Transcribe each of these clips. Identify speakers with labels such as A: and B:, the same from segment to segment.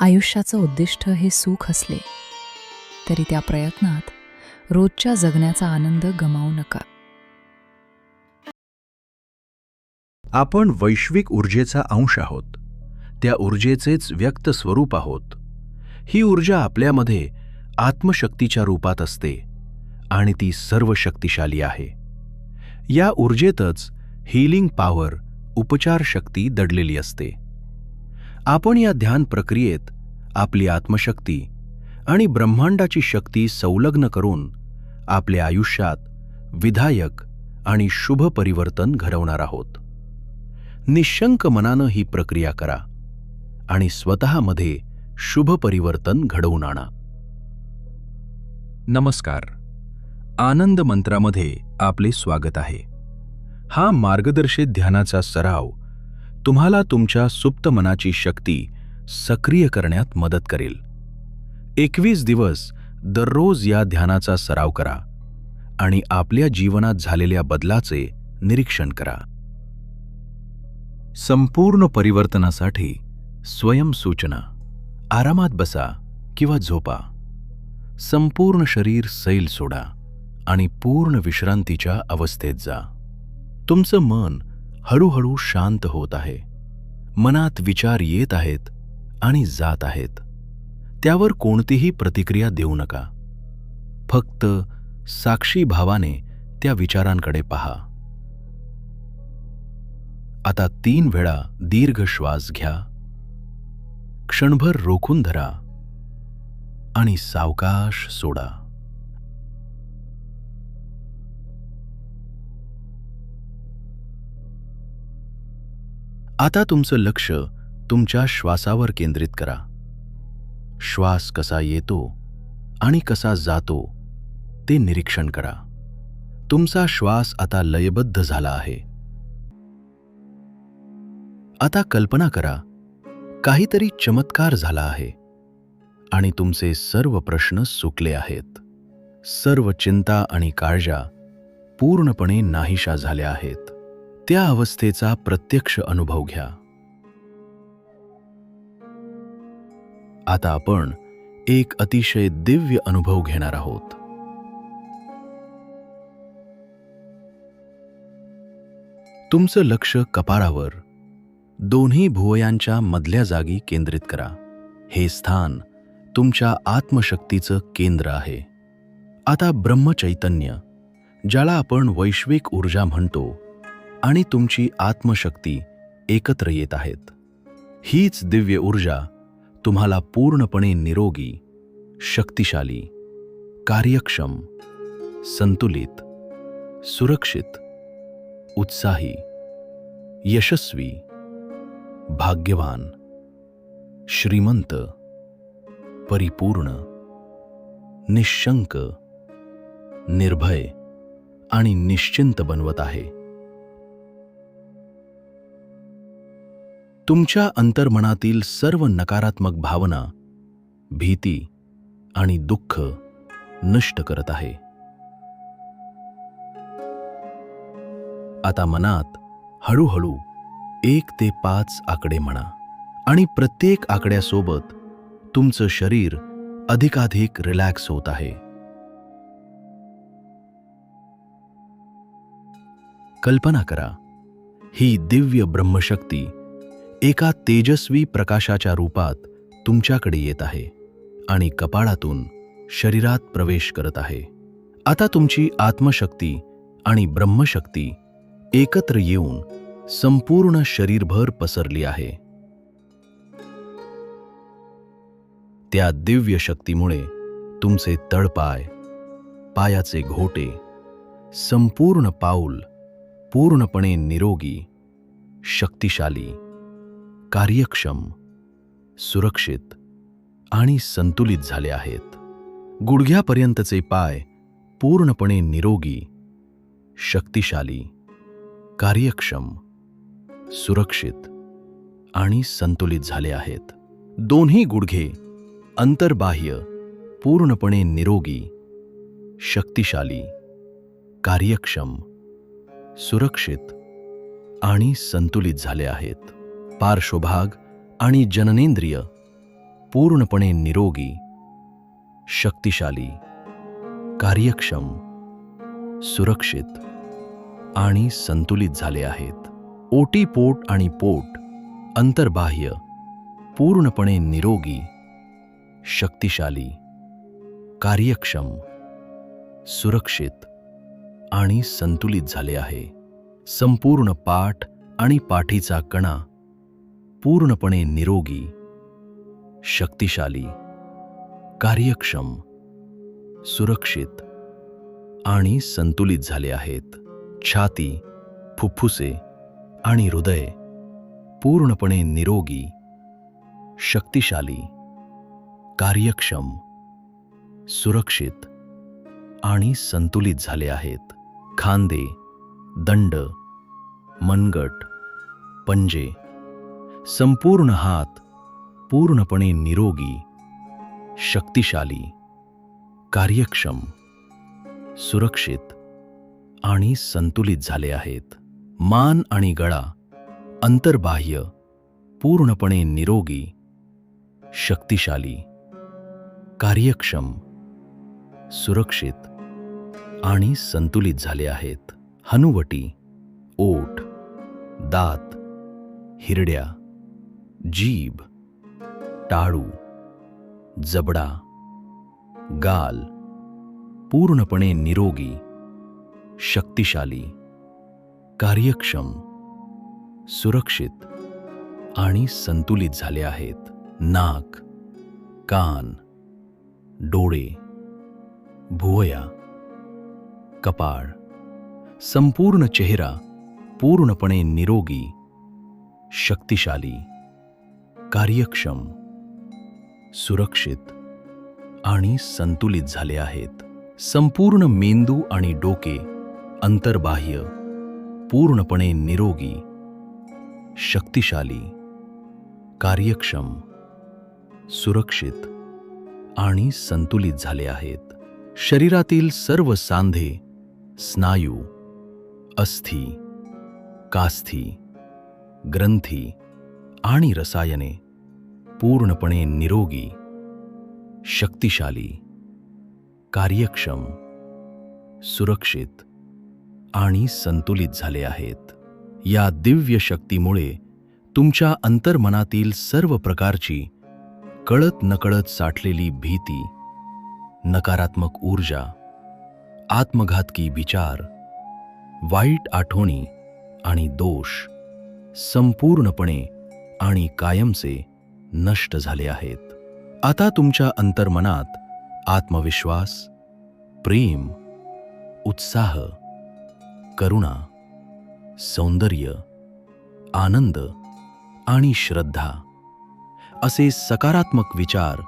A: आयुष्याचं उद्दिष्ट हे सुख असले तरी त्या प्रयत्नात रोजच्या जगण्याचा आनंद गमावू नका.
B: आपण वैश्विक ऊर्जेचा अंश आहोत. त्या ऊर्जेचेच व्यक्त स्वरूप आहोत. ही ऊर्जा आपल्यामध्ये आत्मशक्तीच्या रूपात असते आणि ती सर्व शक्तिशाली आहे. या ऊर्जेतच हीलिंग पॉवर, उपचार शक्ती दडलेली असते. आपण या ध्यान प्रक्रियेत आपली आत्मशक्ती आणि ब्रह्मांडाची शक्ती संलग्न करून आपल्या आयुष्यात विधायक आणि शुभ परिवर्तन घडवणार आहोत. निश्शंक मनानं ही प्रक्रिया करा आणि स्वतःमध्ये शुभ परिवर्तन घडवून आणा. नमस्कार. आनंद मंत्रामध्ये आपले स्वागत आहे. हा मार्गदर्शित ध्यानाचा सराव तुम्हाला तुमच्या सुप्त मनाची शक्ती सक्रिय करण्यात मदत करेल. 21 दिवस दररोज या ध्यानाचा सराव करा आणि आपल्या जीवनात झालेल्या बदलाचे निरीक्षण करा. संपूर्ण परिवर्तनासाठी स्वयंसूचना. आरामात बसा किंवा झोपा. संपूर्ण शरीर सैल सोडा आणि पूर्ण विश्रांतीच्या अवस्थेत जा. तुमचं मन हळूहळू शांत होत आहे. मनात विचार येत आहेत आणि जात आहेत. त्यावर कोणतीही प्रतिक्रिया देऊ नका. फक्त साक्षी भावाने त्या विचारांकडे पहा. आता 3 वेळा दीर्घ श्वास घ्या. क्षणभर रोखून धरा आणि सावकाश सोडा. आता तुमचं लक्ष तुमच्या श्वासावर केंद्रित करा. श्वास कसा येतो आणि कसा जातो ते निरीक्षण करा. तुमचा श्वास आता लयबद्ध झाला आहे. आता कल्पना करा, काहीतरी चमत्कार झाला आहे आणि तुमचे सर्व प्रश्न सुटले आहेत. सर्व चिंता आणि काळजा पूर्णपणे नाहीशा झाल्या आहेत. त्या अवस्थेचा प्रत्यक्ष अनुभव घ्या. आता आपण एक अतिशय दिव्य अनुभव घेणार आहोत. तुमचं लक्ष कपाळावर, दोन्ही भुवयांच्या मधल्या जागी केंद्रित करा. हे स्थान तुमच्या आत्मशक्तीचं केंद्र आहे. आता ब्रह्मचैतन्य, ज्याला आपण वैश्विक ऊर्जा म्हणतो, आणि तुमची आत्मशक्ती एकत्र येत आहेत. हीच दिव्य ऊर्जा तुम्हाला पूर्णपणे निरोगी, शक्तिशाली, कार्यक्षम, संतुलित, सुरक्षित, उत्साही, यशस्वी, भाग्यवान, श्रीमंत, परिपूर्ण, निश्शंक, निर्भय आणि निश्चिंत बनवत आहे. तुमच्या अंतर्मनातील सर्व नकारात्मक भावना, भीती आणि दुःख नष्ट करत आहे. आता मनात हळूहळू 1 ते 5 आकडे म्हणा आणि प्रत्येक आकड्यासोबत तुमचं शरीर अधिकाधिक रिलॅक्स होत आहे. कल्पना करा, ही दिव्य ब्रह्मशक्ती एका तेजस्वी प्रकाशाच्या रूपात तुमच्याकडे येत आहे आणि कपाळातून शरीरात प्रवेश करत आहे. आता तुमची आत्मशक्ती आणि ब्रह्मशक्ती एकत्र येऊन संपूर्ण शरीरभर पसरली आहे. त्या दिव्य शक्तीमुळे तुमचे तळपाय, पायाचे घोटे, संपूर्ण पाऊल पूर्णपणे निरोगी, शक्तिशाली, कार्यक्षम, सुरक्षित आणि संतुलित झाले आहेत. गुडघ्यापर्यंतचे पाय पूर्णपणे निरोगी, शक्तिशाली, कार्यक्षम, सुरक्षित आणि संतुलित झाले आहेत. दोन्ही गुडघे अंतर्बाह्य पूर्णपणे निरोगी, शक्तिशाली, कार्यक्षम, सुरक्षित आणि संतुलित झाले आहेत. पार्श्वभाग आणि जननेंद्रिय पूर्णपणे निरोगी, शक्तिशाली, कार्यक्षम, सुरक्षित आणि संतुलित झाले आहेत. ओटीपोट आणि पोट, अंतर्बाह्य, पूर्णपणे निरोगी, शक्तिशाली, कार्यक्षम, सुरक्षित आणि संतुलित झाले आहे. संपूर्ण पाठ आणि पाठीचा कणा पूर्णपणे निरोगी, शक्तिशाली, कार्यक्षम, सुरक्षित आणि संतुलित झाले आहेत. छाती, फुफ्फुसे आणि हृदय पूर्णपणे निरोगी, शक्तिशाली, कार्यक्षम, सुरक्षित आणि संतुलित झाले आहेत. खांदे, दंड, मनगट, पंजे, संपूर्ण हात पूर्णपणे निरोगी, शक्तिशाली, कार्यक्षम, सुरक्षित आणि संतुलित झाले आहेत. मान आणि गळा, अंतर्बाह्य, पूर्णपणे निरोगी, शक्तिशाली, कार्यक्षम, सुरक्षित आणि संतुलित झाले आहेत. हनुवटी, ओठ, दात, हिरड्या, जीभ, टाळू, जबडा, गाल पूर्णपणे निरोगी, शक्तिशाली, कार्यक्षम, सुरक्षित आणि संतुलित झाले आहेत. नाक, कान, डोळे, भुवया, कपाळ, संपूर्ण चेहरा पूर्णपणे निरोगी, शक्तिशाली, कार्यक्षम, सुरक्षित आणि संतुलित झाले आहेत. संपूर्ण मेंदू आणि डोके, अंतर्बाह्य, पूर्णपणे निरोगी, शक्तिशाली, कार्यक्षम, सुरक्षित आणि संतुलित झाले आहेत. शरीरातील सर्व सांधे, स्नायू, अस्थी, कास्थी, ग्रंथी आणि रसायने पूर्णपणे निरोगी, शक्तिशाली, कार्यक्षम, सुरक्षित आणि संतुलित झाले आहेत. या दिव्य शक्तीमुळे तुमच्या अंतर्मनातील सर्व प्रकारची कळत नकळत साठलेली भीती, नकारात्मक ऊर्जा, आत्मघातकी विचार, वाईट आठवणी आणि दोष संपूर्णपणे आणि कायमचे नष्ट झाले आहेत. आता तुमच्या अंतर्मनात आत्मविश्वास, प्रेम, उत्साह, करुणा, सौंदर्य, आनंद आणि श्रद्धा असे सकारात्मक विचार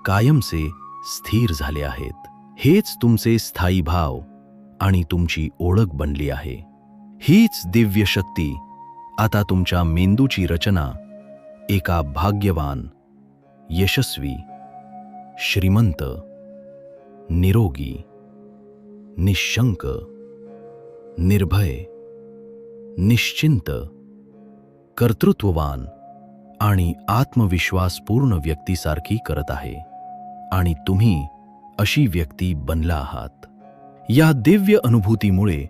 B: कायमचे स्थिर झाले आहेत. हेच तुमचे स्थायी भाव आणि तुमची ओळख बनली आहे. हीच दिव्य शक्ती आता तुमच्या मेंदूची रचना एका भाग्यवान, यशस्वी, श्रीमंत, निरोगी, निःशंक, निर्भय, निश्चिंत, कर्तृत्ववान आणि आत्मविश्वासपूर्ण व्यक्तीसारखी करत आहे. आणि तुम्ही अशी व्यक्ती बनला आहात. या दिव्य अनुभूतीमुळे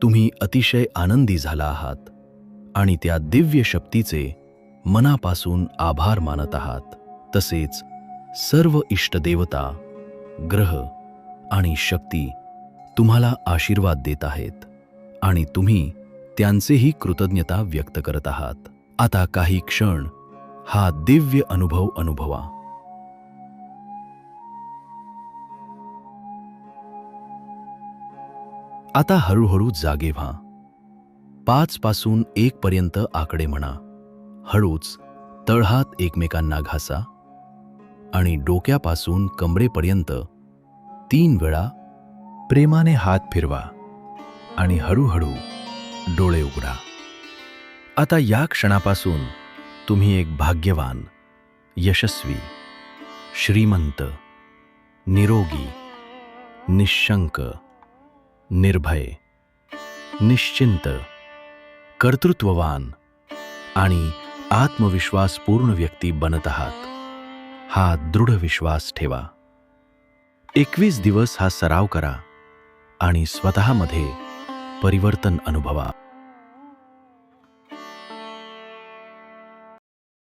B: तुम्ही अतिशय आनंदी झाला आहात आणि त्या दिव्य शक्तीचे मनापासून आभार मानत आहात. तसेच सर्व इष्टदेवता, ग्रह आणि शक्ती तुम्हाला आशीर्वाद देत आहेत आणि तुम्ही त्यांचेही कृतज्ञता व्यक्त करत आहात. आता काही क्षण हा दिव्य अनुभव अनुभवा. आता हळूहळू जागे व्हा. 5 पासून 1 पर्यंत आकडे म्हणा. हळूच तळहात एकमेकांना घासा आणि डोक्यापासून कमरेपर्यंत 3 वेळा प्रेमाने हात फिरवा आणि हळूहळू डोळे उघडा. आता या क्षणापासून तुम्ही एक भाग्यवान, यशस्वी, श्रीमंत, निरोगी, निःशंक, निर्भय, निश्चिंत, कर्तृत्ववान आणि आत्मविश्वासपूर्ण व्यक्ती बनत आहात. हा दृढ विश्वास ठेवा. 21 दिवस हा सराव करा आणि स्वतःमध्ये परिवर्तन अनुभवा.